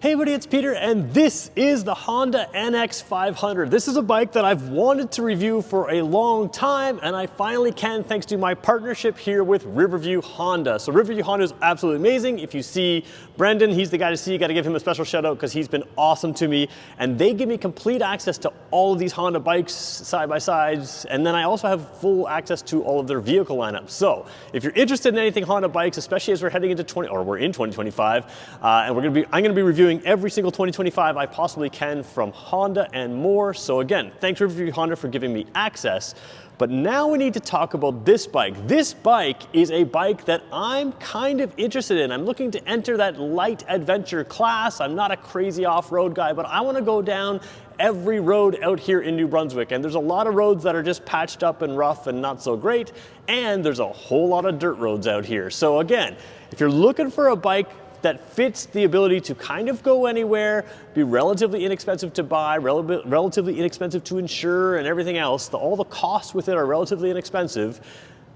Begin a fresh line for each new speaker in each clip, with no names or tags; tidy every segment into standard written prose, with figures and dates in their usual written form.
Hey everybody, it's Peter, and this is the Honda NX500. This is a bike that I've wanted to review for a long time, and I finally can thanks to my partnership here with Riverview Honda. So Riverview Honda is absolutely amazing. If you see Brendan, he's the guy to see. You got to give him a special shout out because he's been awesome to me, and they give me complete access to all of these Honda bikes side by sides, and then I also have full access to all of their vehicle lineups. So if you're interested in anything Honda bikes, especially as we're heading into we're in 2025, and I'm going to be reviewing every single 2025 I possibly can from Honda and more. So again, thanks Riverview Honda for giving me access. But now we need to talk about this bike. This bike is a bike that I'm kind of interested in. I'm looking to enter that light adventure class. I'm not a crazy off-road guy, but I want to go down every road out here in New Brunswick. And there's a lot of roads that are just patched up and rough and not so great. And there's a whole lot of dirt roads out here. So again, if you're looking for a bike that fits the ability to kind of go anywhere, be relatively inexpensive to buy, relatively inexpensive to insure and everything else, all the costs with it are relatively inexpensive,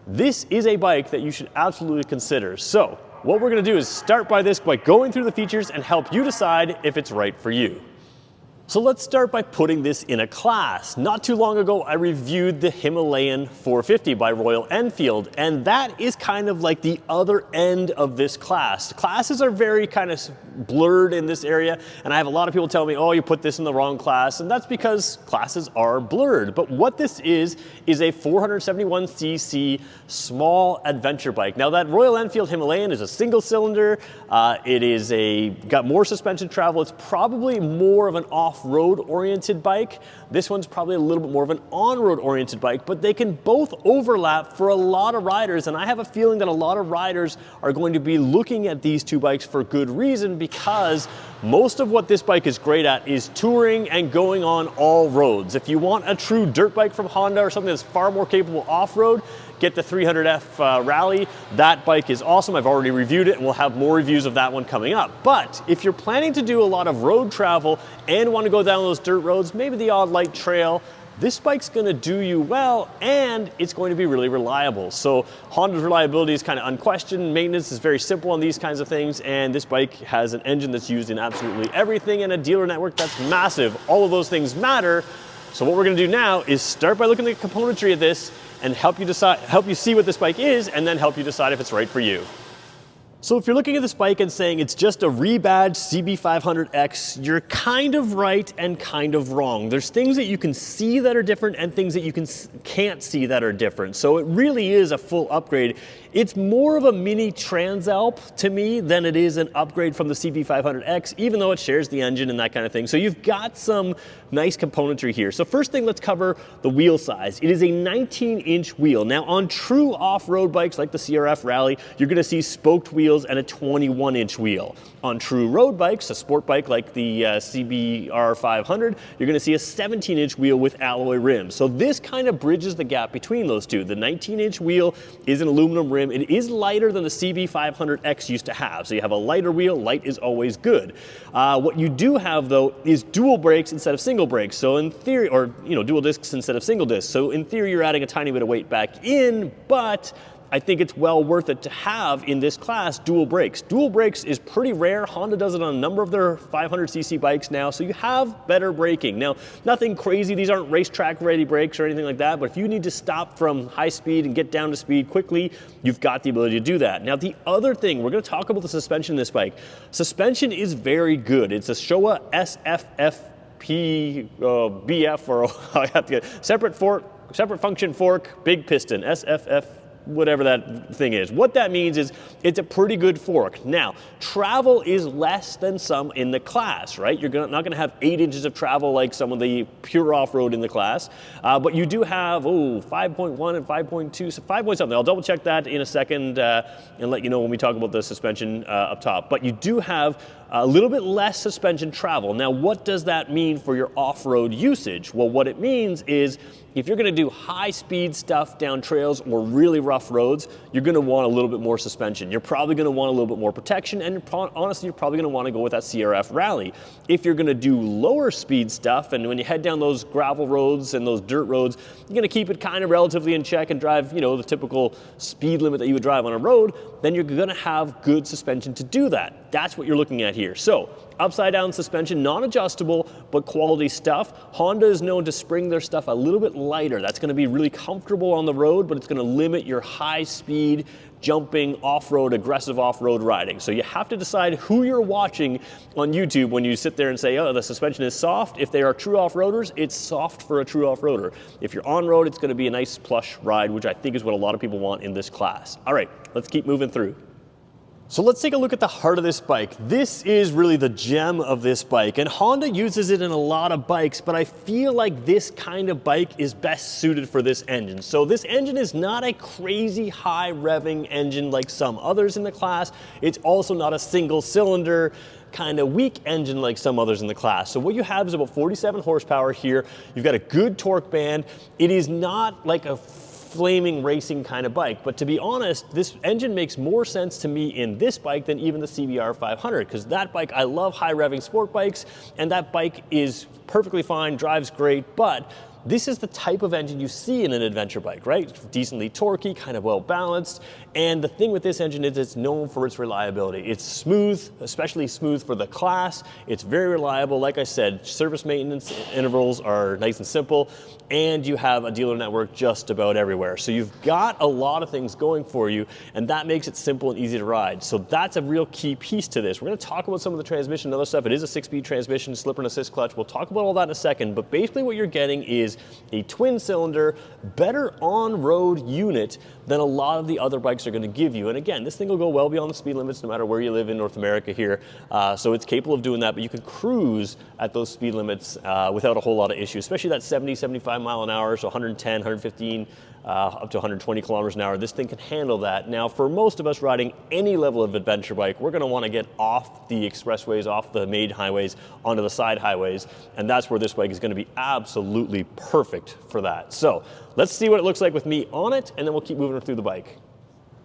this is a bike that you should absolutely consider. So what we're gonna do is start by going through the features and help you decide if it's right for you. So let's start by putting this in a class. Not too long ago, I reviewed the Himalayan 450 by Royal Enfield, and that is kind of like the other end of this class. Classes are very kind of blurred in this area, and I have a lot of people tell me, oh, you put this in the wrong class, and that's because classes are blurred. But what this is a 471cc small adventure bike. Now that Royal Enfield Himalayan is a single cylinder, got more suspension travel, it's probably more of an off-road oriented bike. This one's probably a little bit more of an on-road oriented bike, but they can both overlap for a lot of riders, and I have a feeling that a lot of riders are going to be looking at these two bikes for good reason, because most of what this bike is great at is touring and going on all roads. If you want a true dirt bike from Honda or something that's far more capable off-road, get the 300F Rally. That bike is awesome. I've already reviewed it, and we'll have more reviews of that one coming up. But if you're planning to do a lot of road travel and want to go down those dirt roads, maybe the odd light trail, this bike's going to do you well, and it's going to be really reliable. So Honda's reliability is kind of unquestioned. Maintenance is very simple on these kinds of things, and this bike has an engine that's used in absolutely everything and a dealer network that's massive. All of those things matter. So what we're going to do now is start by looking at the componentry of this and help you see what this bike is, and then help you decide if it's right for you. So if you're looking at this bike and saying it's just a rebadged CB500X, you're kind of right and kind of wrong. There's things that you can see that are different and things that you can't see that are different. So it really is a full upgrade. It's more of a mini Transalp to me than it is an upgrade from the CB500X, even though it shares the engine and that kind of thing. So you've got some nice componentry here. So first thing, let's cover the wheel size. It is a 19-inch wheel. Now on true off-road bikes like the CRF Rally, you're gonna see spoked wheels and a 21-inch wheel. On true road bikes, a sport bike like the CBR500, you're gonna see a 17-inch wheel with alloy rims. So this kind of bridges the gap between those two. The 19-inch wheel is an aluminum rim. It is lighter than the CB500X used to have. So you have a lighter wheel. Light is always good. What you do have though is dual brakes instead of single brakes. So in theory, or dual discs instead of single discs. So in theory, you're adding a tiny bit of weight back in, but I think it's well worth it to have in this class dual brakes. Dual brakes is pretty rare. Honda does it on a number of their 500cc bikes now, so you have better braking. Now, nothing crazy. These aren't racetrack ready brakes or anything like that, but if you need to stop from high speed and get down to speed quickly, you've got the ability to do that. Now, the other thing, we're gonna talk about the suspension in this bike. Suspension is very good. It's a Showa SFFP BF, or I have to get separate function fork, big piston, SFF, whatever that thing is. What that means is it's a pretty good fork. Now, travel is less than some in the class, right? You're not gonna have 8 inches of travel like some of the pure off-road in the class, but you do have, 5.1 and 5.2, so 5 point something. I'll double check that in a second and let you know when we talk about the suspension up top. But you do have a little bit less suspension travel. Now, what does that mean for your off-road usage? Well, what it means is if you're gonna do high-speed stuff down trails or really rough roads, you're gonna want a little bit more suspension. You're probably gonna want a little bit more protection, and honestly, you're probably gonna wanna go with that CRF Rally. If you're gonna do lower speed stuff, and when you head down those gravel roads and those dirt roads, you're gonna keep it kind of relatively in check and drive, the typical speed limit that you would drive on a road, then you're gonna have good suspension to do that. That's what you're looking at here. So, upside down suspension, non-adjustable, but quality stuff. Honda is known to spring their stuff a little bit lighter. That's gonna be really comfortable on the road, but it's gonna limit your high speed, jumping, off-road, aggressive off-road riding. So you have to decide who you're watching on YouTube when you sit there and say, oh, the suspension is soft. If they are true off-roaders, it's soft for a true off-roader. If you're on-road, it's gonna be a nice plush ride, which I think is what a lot of people want in this class. All right, let's keep moving through. So let's take a look at the heart of this bike. This is really the gem of this bike, and Honda uses it in a lot of bikes, but I feel like this kind of bike is best suited for this engine. So this engine is not a crazy high revving engine like some others in the class. It's also not a single cylinder kind of weak engine like some others in the class. So what you have is about 47 horsepower here. You've got a good torque band. It is not like a flaming racing kind of bike, but to be honest, this engine makes more sense to me in this bike than even the CBR 500, because that bike, I love high revving sport bikes, and that bike is perfectly fine, drives great, but this is the type of engine you see in an adventure bike, right? Decently torquey, kind of well balanced. And the thing with this engine is it's known for its reliability. It's smooth, especially smooth for the class. It's very reliable. Like I said, service maintenance intervals are nice and simple, and you have a dealer network just about everywhere. So you've got a lot of things going for you, and that makes it simple and easy to ride. So that's a real key piece to this. We're gonna talk about some of the transmission and other stuff. It is a 6-speed transmission, slipper and assist clutch. We'll talk about all that in a second, but basically what you're getting is a twin cylinder, better on-road unit than a lot of the other bikes are gonna give you. And again, this thing will go well beyond the speed limits no matter where you live in North America here. So it's capable of doing that, but you can cruise at those speed limits without a whole lot of issues, especially that 70, 75 mile an hour, so 110, 115, up to 120 kilometers an hour. This thing can handle that. Now, for most of us riding any level of adventure bike, we're gonna wanna get off the expressways, off the main highways, onto the side highways, and that's where this bike is gonna be absolutely perfect for that. So let's see what it looks like with me on it, and then we'll keep moving through the bike.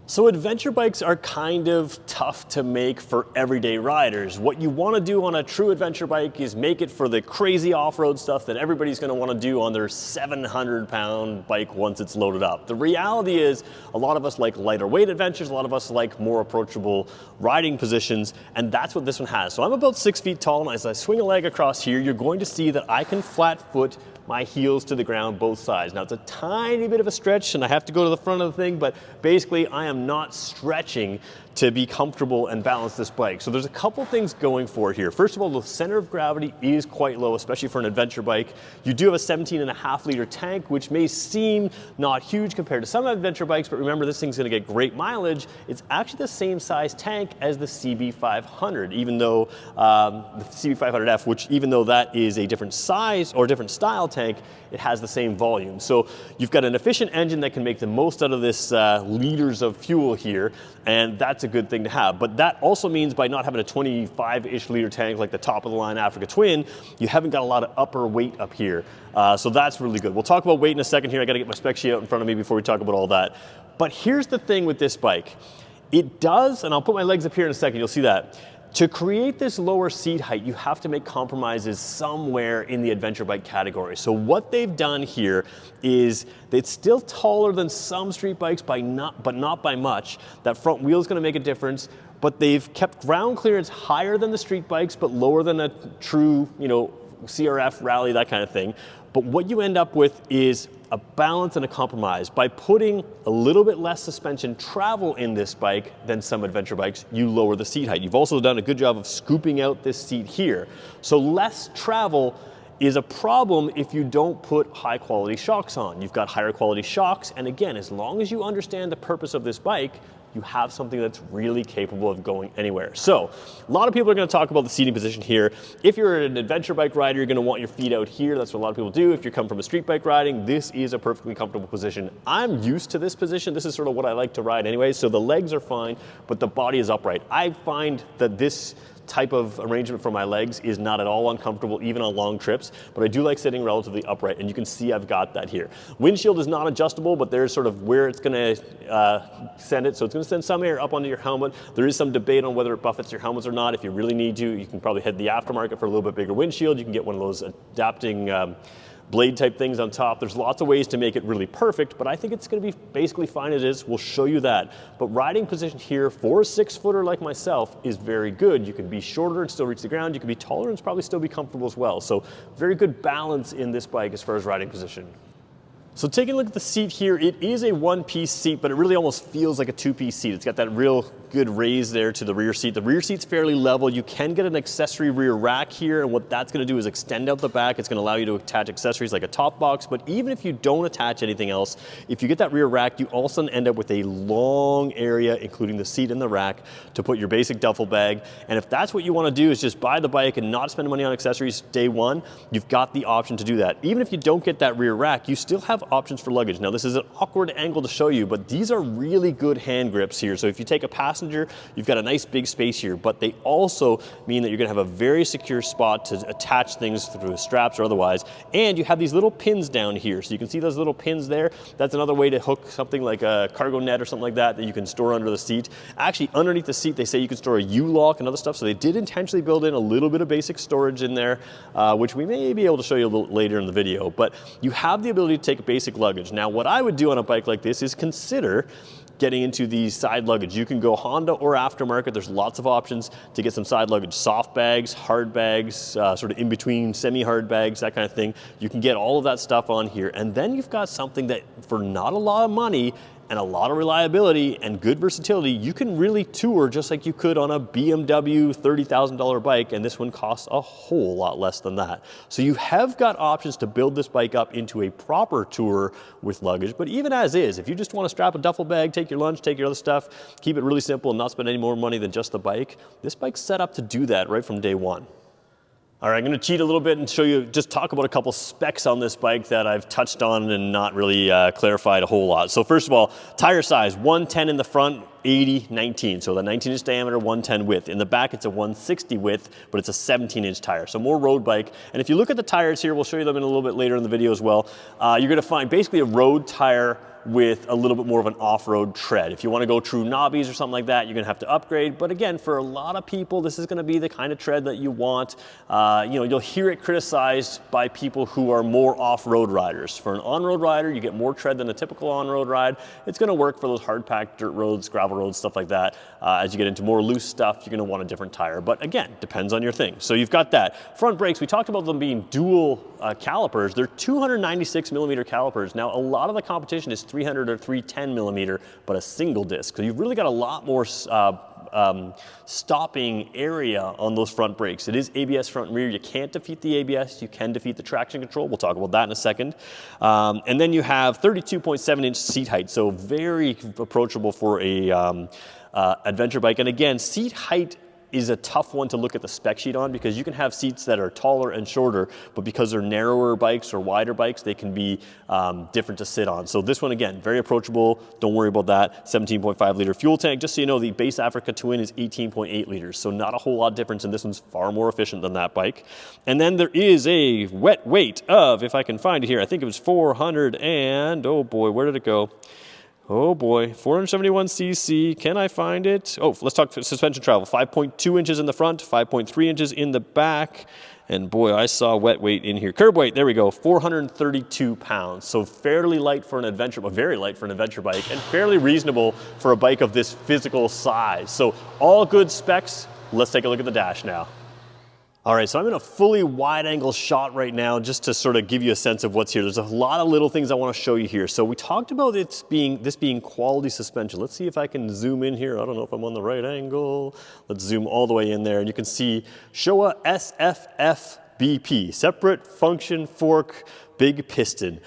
So adventure bikes are kind of tough to make for everyday riders. What you want to do on a true adventure bike is make it for the crazy off-road stuff that everybody's going to want to do on their 700-pound bike once it's loaded up. The reality is a lot of us like lighter weight adventures, a lot of us like more approachable riding positions, and that's what this one has. So I'm about 6 feet tall, and as I swing a leg across here, you're going to see that I can flat foot my heels to the ground both sides. Now it's a tiny bit of a stretch and I have to go to the front of the thing, but basically I am not stretching to be comfortable and balance this bike. So there's a couple things going for it here. First of all, the center of gravity is quite low, especially for an adventure bike. You do have a 17.5 liter tank, which may seem not huge compared to some adventure bikes, but remember this thing's gonna get great mileage. It's actually the same size tank as the CB500, even though the CB500F, which even though that is a different size or different style tank, it has the same volume. So you've got an efficient engine that can make the most out of this liters of fuel here, and that's a good thing to have. But that also means by not having a 25-ish liter tank like the top of the line Africa Twin, you haven't got a lot of upper weight up here. So that's really good. We'll talk about weight in a second here. I gotta get my spec sheet out in front of me before we talk about all that. But here's the thing with this bike. It does, and I'll put my legs up here in a second, you'll see that. To create this lower seat height, you have to make compromises somewhere in the adventure bike category. So what they've done here is it's still taller than some street bikes, but not by much. That front wheel is going to make a difference, but they've kept ground clearance higher than the street bikes, but lower than a true, CRF rally, that kind of thing. But what you end up with is a balance and a compromise. By putting a little bit less suspension travel in this bike than some adventure bikes, you lower the seat height. You've also done a good job of scooping out this seat here. So less travel is a problem if you don't put high quality shocks on. You've got higher quality shocks, and again, as long as you understand the purpose of this bike, you have something that's really capable of going anywhere. So, a lot of people are gonna talk about the seating position here. If you're an adventure bike rider, you're gonna want your feet out here. That's what a lot of people do. If you come from a street bike riding, this is a perfectly comfortable position. I'm used to this position. This is sort of what I like to ride anyway, so the legs are fine, but the body is upright. I find that this type of arrangement for my legs is not at all uncomfortable, even on long trips, but I do like sitting relatively upright, and you can see I've got that here. Windshield is not adjustable, but there's sort of where it's gonna send it, so it's gonna send some air up onto your helmet. There is some debate on whether it buffets your helmets or not. If you really need to, you can probably head the aftermarket for a little bit bigger windshield. You can get one of those adapting blade type things on top. There's lots of ways to make it really perfect, but I think it's gonna be basically fine as is. We'll show you that. But riding position here for a 6-footer like myself is very good. You can be shorter and still reach the ground. You can be taller and probably still be comfortable as well. So very good balance in this bike as far as riding position. So taking a look at the seat here, it is a one-piece seat, but it really almost feels like a two-piece seat. It's got that real good raise there to the rear seat. The rear seat's fairly level. You can get an accessory rear rack here, and what that's gonna do is extend out the back. It's gonna allow you to attach accessories like a top box, but even if you don't attach anything else, if you get that rear rack, you also end up with a long area, including the seat and the rack, to put your basic duffel bag. And if that's what you wanna do, is just buy the bike and not spend money on accessories day one, you've got the option to do that. Even if you don't get that rear rack, you still have options for luggage. Now this is an awkward angle to show you, but these are really good hand grips here. So if you take a passenger, you've got a nice big space here, but they also mean that you're gonna have a very secure spot to attach things through straps or otherwise. And you have these little pins down here. So you can see those little pins there. That's another way to hook something like a cargo net or something like that you can store under the seat. Actually, underneath the seat, they say you can store a U-lock and other stuff. So they did intentionally build in a little bit of basic storage in there, which we may be able to show you a little later in the video. But you have the ability to take a basic luggage. Now, what I would do on a bike like this is consider getting into the side luggage. You can go Honda or aftermarket. There's lots of options to get some side luggage. Soft bags, hard bags, sort of in between semi-hard bags, that kind of thing. You can get all of that stuff on here. And then you've got something that for not a lot of money and a lot of reliability and good versatility, you can really tour just like you could on a BMW $30,000 bike, and this one costs a whole lot less than that. So you have got options to build this bike up into a proper tour with luggage, but even as is, if you just want to strap a duffel bag, take your lunch, take your other stuff, keep it really simple and not spend any more money than just the bike, this bike's set up to do that right from day one. All right, I'm gonna cheat a little bit and show you, just talk about a couple specs on this bike that I've touched on and not really clarified a whole lot. So first of all, tire size, 110 in the front, 80/19. So the 19-inch diameter, 110 width. In the back, it's a 160 width, but it's a 17-inch tire. So more road bike. And if you look at the tires here, we'll show you them in a little bit later in the video as well. You're gonna find basically a road tire with a little bit more of an off-road tread. If you want to go true knobbies or something like that, you're going to have to upgrade. But again, for a lot of people, this is going to be the kind of tread that you want. You know, you'll hear it criticized by people who are more off-road riders. For an on-road rider, you get more tread than a typical on-road ride. It's going to work for those hard-packed dirt roads, gravel roads, stuff like that. As you get into more loose stuff, you're going to want a different tire. But again, depends on your thing. So you've got that. Front brakes, we talked about them being dual calipers. They're 296 millimeter calipers. Now, a lot of the competition is 300 or 310 millimeter, but a single disc. So you've really got a lot more stopping area on those front brakes. It is ABS front and rear. You can't defeat the ABS. You can defeat the traction control. We'll talk about that in a second. And then you have 32.7-inch seat height, so very approachable for a adventure bike. And again, seat height is a tough one to look at the spec sheet on, because you can have seats that are taller and shorter, but because they're narrower bikes or wider bikes, they can be different to sit on. So this one, again, very approachable. Don't worry about that. 17.5 liter fuel tank. Just so you know, the base Africa Twin is 18.8 liters. So not a whole lot of difference, and this one's far more efficient than that bike. And then there is a wet weight of, if I can find it here, I think it was 400 and, oh boy, where did it go? Oh boy, 471 cc, can I find it? Oh, let's talk suspension travel. 5.2 inches in the front, 5.3 inches in the back. And boy, I saw wet weight in here. Curb weight, there we go, 432 pounds. So fairly light for an adventure, but very light for an adventure bike, and fairly reasonable for a bike of this physical size. So all good specs. Let's take a look at the dash now. All right, so I'm in a fully wide angle shot right now just to sort of give you a sense of what's here. There's a lot of little things I want to show you here. So we talked about this being quality suspension. Let's see if I can zoom in here. I don't know if I'm on the right angle. Let's zoom all the way in there, and you can see Showa SFF-BP, separate function fork, big piston.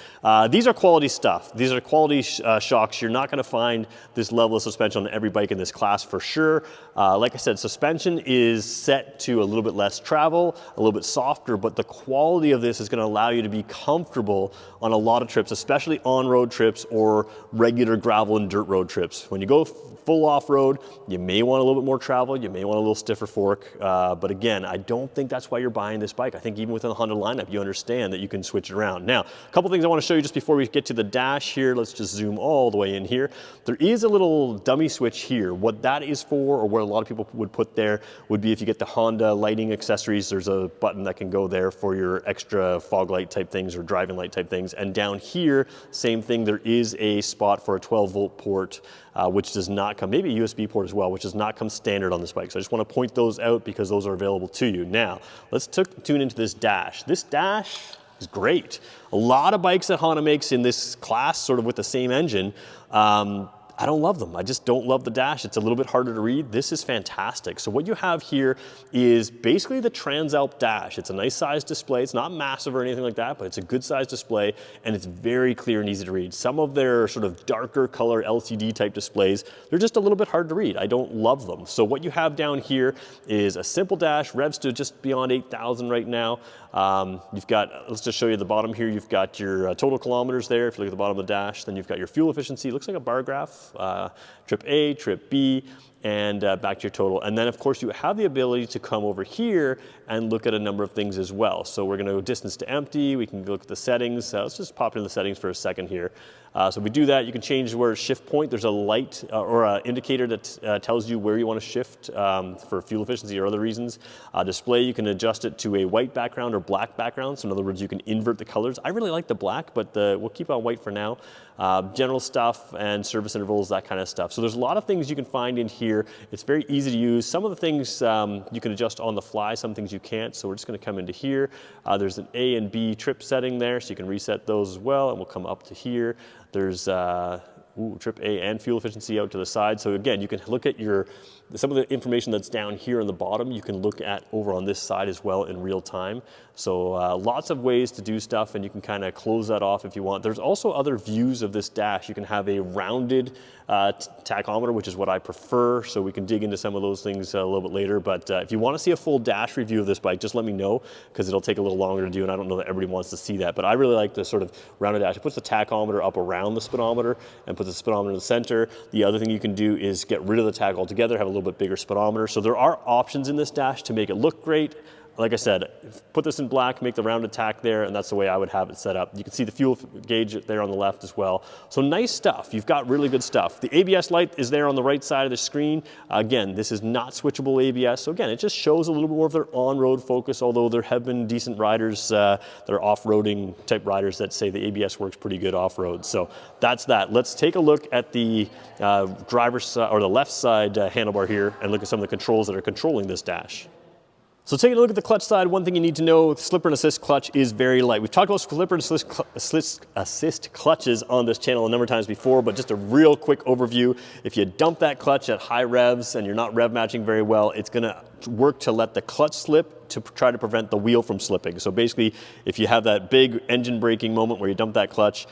These are quality stuff. These are quality shocks. You're not going to find this level of suspension on every bike in this class for sure. Like I said, suspension is set to a little bit less travel, a little bit softer, but the quality of this is going to allow you to be comfortable on a lot of trips, especially on-road trips or regular gravel and dirt road trips. When you go full off-road, you may want a little bit more travel, you may want a little stiffer fork, but again, I don't think that's why you're buying this bike. I think even within the Honda lineup, you understand that you can switch it around. on. Now, a couple things I want to show you just before we get to the dash here. Let's just zoom all the way in here. There is a little dummy switch here. What that is for, or what a lot of people would put there, would be if you get the Honda lighting accessories, there's a button that can go there for your extra fog light type things or driving light type things. And down here, same thing, there is a spot for a 12-volt port, which does not come, maybe a USB port as well, which does not come standard on this bike. So I just want to point those out because those are available to you. Now, let's tune into this dash. This dash is great. A lot of bikes that Honda makes in this class, sort of with the same engine, I don't love them. I just don't love the dash. It's a little bit harder to read. This is fantastic. So what you have here is basically the Transalp dash. It's a nice size display. It's not massive or anything like that, but it's a good size display and it's very clear and easy to read. Some of their sort of darker color LCD type displays, they're just a little bit hard to read. I don't love them. So what you have down here is a simple dash, revs to just beyond 8,000 right now. You've got, let's just show you the bottom here. You've got your total kilometers there. If you look at the bottom of the dash, then you've got your fuel efficiency. It looks like a bar graph. Trip A, trip B, and back to your total. And then of course you have the ability to come over here and look at a number of things as well. So we're going to go distance to empty. We can look at the settings. Let's just pop into the settings for a second here. So if we do that, you can change where shift point. There's a light or an indicator that tells you where you want to shift for fuel efficiency or other reasons. Display, you can adjust it to a white background or black background. So in other words, you can invert the colors. I really like the black, but we'll keep on white for now. General stuff and service intervals, that kind of stuff. So there's a lot of things you can find in here. It's very easy to use. Some of the things you can adjust on the fly, some things you can't. So we're just going to come into here. There's an A and B trip setting there, so you can reset those as well, and we'll come up to here. There's trip A and fuel efficiency out to the side. So again, you can look at some of the information that's down here on the bottom, you can look at over on this side as well in real time. So lots of ways to do stuff, and you can kind of close that off if you want. There's also other views of this dash. You can have a rounded tachometer, which is what I prefer, so we can dig into some of those things a little bit later. But if you want to see a full dash review of this bike, just let me know, because it'll take a little longer to do, and I don't know that everybody wants to see that. But I really like the sort of rounded dash. It puts the tachometer up around the speedometer and puts the speedometer in the center. The other thing you can do is get rid of the tach altogether, have a little bit bigger speedometer. So there are options in this dash to make it look great. Like I said, put this in black, make the rounded tack there, and that's the way I would have it set up. You can see the fuel gauge there on the left as well. So nice stuff. You've got really good stuff. The ABS light is there on the right side of the screen. Again, this is not switchable ABS. So again, it just shows a little bit more of their on-road focus, although there have been decent riders that are off-roading type riders that say the ABS works pretty good off-road. So that's that. Let's take a look at the driver's side, or the left side handlebar here, and look at some of the controls that are controlling this dash. So taking a look at the clutch side, one thing you need to know, the slipper and assist clutch is very light. We've talked about slipper and assist clutches on this channel a number of times before, but just a real quick overview. If you dump that clutch at high revs and you're not rev matching very well, it's gonna work to let the clutch slip to try to prevent the wheel from slipping. So basically, if you have that big engine braking moment where you dump that clutch,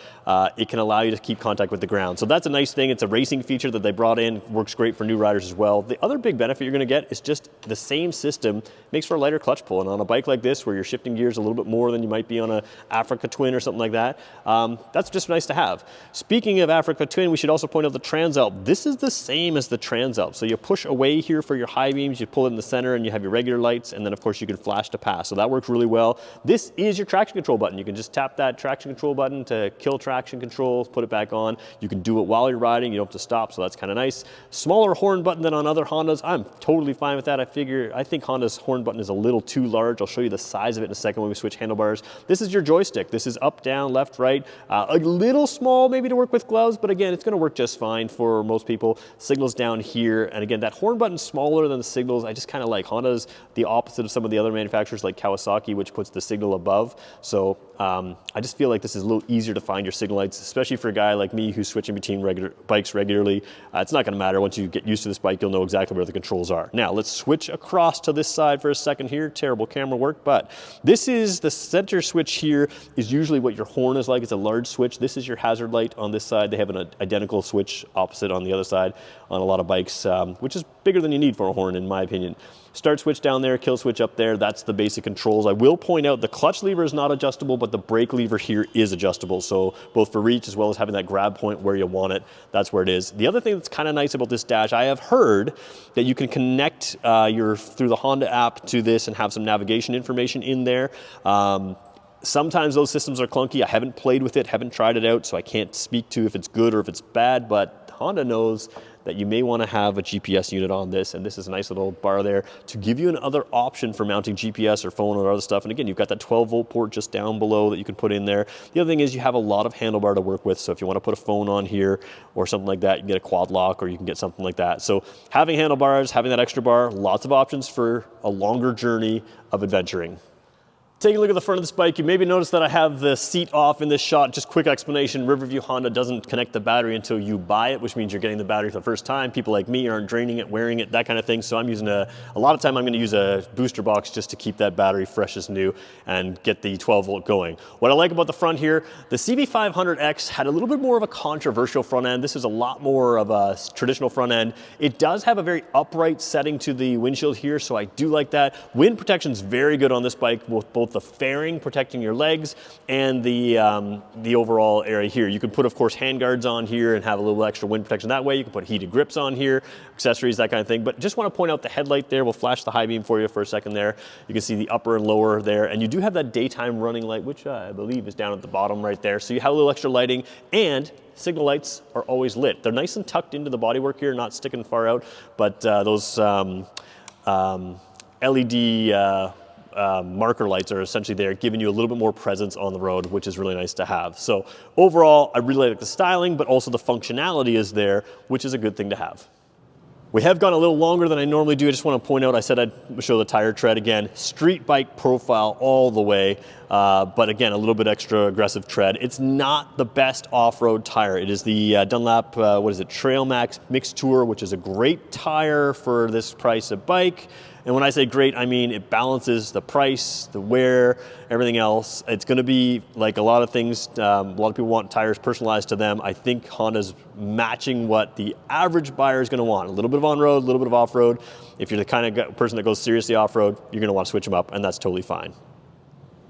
it can allow you to keep contact with the ground. So that's a nice thing. It's a racing feature that they brought in. Works great for new riders as well. The other big benefit you're gonna get is just the same system makes for a lighter clutch pull. And on a bike like this, where you're shifting gears a little bit more than you might be on a Africa Twin or something like that, that's just nice to have. Speaking of Africa Twin, we should also point out the Transalp. This is the same as the Transalp. So you push away here for your high beams, you pull it in the center, and you have your regular lights, and then of course you can flash to pass. So that works really well. This is your traction control button. You can just tap that traction control button to kill traction control, put it back on. You can do it while you're riding. You don't have to stop, so that's kind of nice. Smaller horn button than on other Hondas. I'm totally fine with that. I think Honda's horn button is a little too large. I'll show you the size of it in a second when we switch handlebars. This is your joystick. This is up, down, left, right. A little small maybe to work with gloves, but again, it's going to work just fine for most people. Signals down here, and again, that horn button's smaller than the signals. I just kind of like Honda's the opposite of some of the other manufacturers like Kawasaki, which puts the signal above. So I just feel like this is a little easier to find your signal lights, especially for a guy like me who's switching between bikes regularly. It's not going to matter. Once you get used to this bike, you'll know exactly where the controls are. Now let's switch across to this side for a second here. Terrible camera work, but this is the center switch here is usually what your horn is like. It's a large switch. This is your hazard light on this side. They have an identical switch opposite on the other side on a lot of bikes, which is bigger than you need for a horn in my opinion. Start switch down there, kill switch up there. That's the basic controls. I will point out the clutch lever is not adjustable, but the brake lever here is adjustable. So both for reach as well as having that grab point where you want it, that's where it is. The other thing that's kind of nice about this dash, I have heard that you can connect through the Honda app to this and have some navigation information in there. Sometimes those systems are clunky. I haven't played with it, haven't tried it out, so I can't speak to if it's good or if it's bad, but Honda knows that you may want to have a GPS unit on this, and this is a nice little bar there to give you another option for mounting GPS or phone or other stuff. And again, you've got that 12-volt port just down below that you can put in there. The other thing is you have a lot of handlebar to work with, so if you want to put a phone on here or something like that, you can get a quad lock or you can get something like that. So having handlebars, having that extra bar, lots of options for a longer journey of adventuring. Take a look at the front of this bike. You maybe notice that I have the seat off in this shot. Just quick explanation, Riverview Honda doesn't connect the battery until you buy it, which means you're getting the battery for the first time. People like me aren't draining it, wearing it, that kind of thing. So I'm using a lot of time I'm gonna use a booster box just to keep that battery fresh as new and get the 12-volt going. What I like about the front here, the CB500X had a little bit more of a controversial front end. This is a lot more of a traditional front end. It does have a very upright setting to the windshield here, so I do like that. Wind protection is very good on this bike, with both the fairing protecting your legs and the overall area here. You can put, of course, hand guards on here and have a little extra wind protection that way. You can put heated grips on here, accessories, that kind of thing. But just want to point out the headlight there. We'll flash the high beam for you for a second there. You can see the upper and lower there. And you do have that daytime running light, which I believe is down at the bottom right there. So you have a little extra lighting, and signal lights are always lit. They're nice and tucked into the bodywork here, not sticking far out, but those LED marker lights are essentially there, giving you a little bit more presence on the road, which is really nice to have. So overall, I really like the styling, but also the functionality is there, which is a good thing to have. We have gone a little longer than I normally do. I just want to point out, I said I'd show the tire tread again. Street bike profile all the way, but again, a little bit extra aggressive tread. It's not the best off-road tire. It is the Dunlop, Trail Max Mixed Tour, which is a great tire for this price of bike. And when I say great, I mean it balances the price, the wear, everything else. It's going to be like a lot of things. A lot of people want tires personalized to them. I think Honda's matching what the average buyer is going to want. A little bit of on-road, a little bit of off-road. If you're the kind of person that goes seriously off-road, you're going to want to switch them up, and that's totally fine.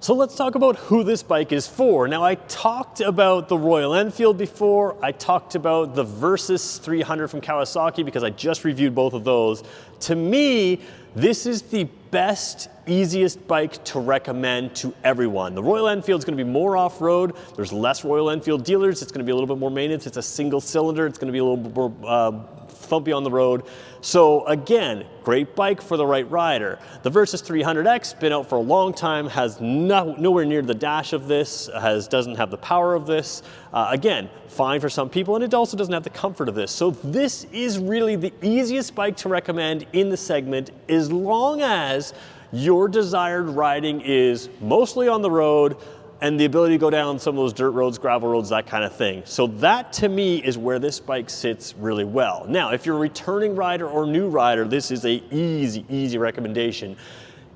So let's talk about who this bike is for. Now, I talked about the Royal Enfield before. I talked about the Versys 300 from Kawasaki because I just reviewed both of those. To me, this is the best, easiest bike to recommend to everyone. The Royal Enfield is going to be more off-road. There's less Royal Enfield dealers. It's going to be a little bit more maintenance. It's a single cylinder. It's going to be a little bit more thumpy on the road. So again, great bike for the right rider. The Versys 300X, been out for a long time, has nowhere near the dash of this, doesn't have the power of this. Again, fine for some people, and it also doesn't have the comfort of this. So this is really the easiest bike to recommend in the segment, as long as your desired riding is mostly on the road and the ability to go down some of those dirt roads, gravel roads, that kind of thing. So that, to me, is where this bike sits really well. Now, if you're a returning rider or new rider, this is a easy recommendation.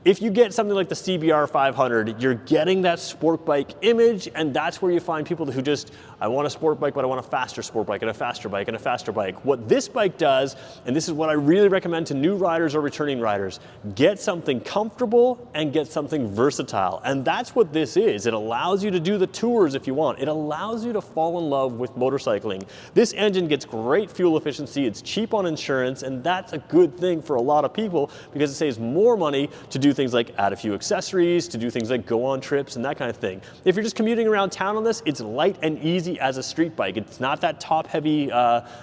If you get something like the CBR 500, you're getting that sport bike image, and that's where you find people who just, I want a sport bike, but I want a faster sport bike and a faster bike and a faster bike. What this bike does, and this is what I really recommend to new riders or returning riders, get something comfortable and get something versatile. And that's what this is. It allows you to do the tours if you want. It allows you to fall in love with motorcycling. This engine gets great fuel efficiency, it's cheap on insurance, and that's a good thing for a lot of people because it saves more money to do things like add a few accessories, to do things like go on trips and that kind of thing. If you're just commuting around town on this, it's light and easy as a street bike. It's not that top heavy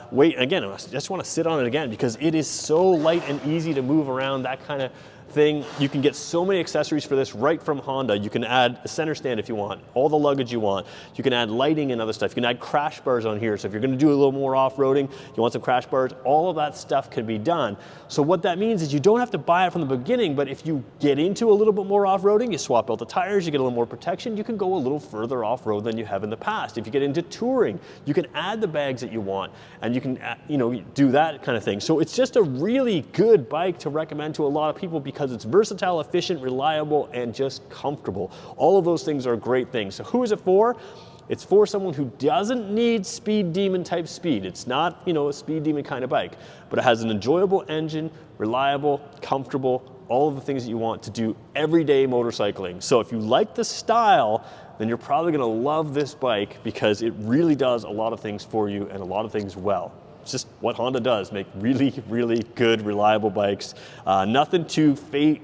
weight. Again, I just want to sit on it again because it is so light and easy to move around, that kind of thing. You can get so many accessories for this right from Honda. You can add a center stand if you want, all the luggage you want. You can add lighting and other stuff. You can add crash bars on here. So if you're going to do a little more off-roading, you want some crash bars, all of that stuff can be done. So what that means is you don't have to buy it from the beginning, but if you get into a little bit more off-roading, you swap out the tires, you get a little more protection, you can go a little further off-road than you have in the past. If you get into touring, you can add the bags that you want, and you can do that kind of thing. So it's just a really good bike to recommend to a lot of people because it's versatile, efficient, reliable, and just comfortable. All of those things are great things. So who is it for? It's for someone who doesn't need speed demon type speed. It's not, a speed demon kind of bike, but it has an enjoyable engine, reliable, comfortable, all of the things that you want to do everyday motorcycling. So if you like the style, then you're probably going to love this bike because it really does a lot of things for you and a lot of things well. it's just what Honda does, make really, really good, reliable bikes. Nothing too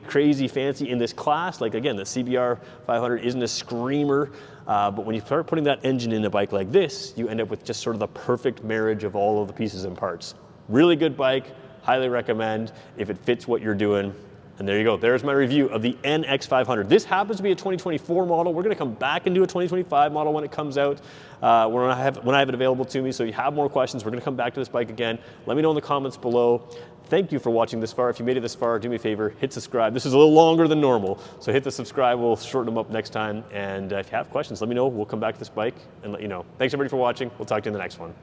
crazy fancy in this class. Like again, the CBR 500 isn't a screamer, but when you start putting that engine in a bike like this, you end up with just sort of the perfect marriage of all of the pieces and parts. Really good bike, highly recommend if it fits what you're doing. And there you go, there's my review of the NX500. This happens to be a 2024 model. We're gonna come back and do a 2025 model when it comes out, when I have it available to me. So if you have more questions, we're gonna come back to this bike again. Let me know in the comments below. Thank you for watching this far. If you made it this far, do me a favor, hit subscribe. This is a little longer than normal, so hit the subscribe, we'll shorten them up next time. And if you have questions, let me know. We'll come back to this bike and let you know. Thanks everybody for watching. We'll talk to you in the next one.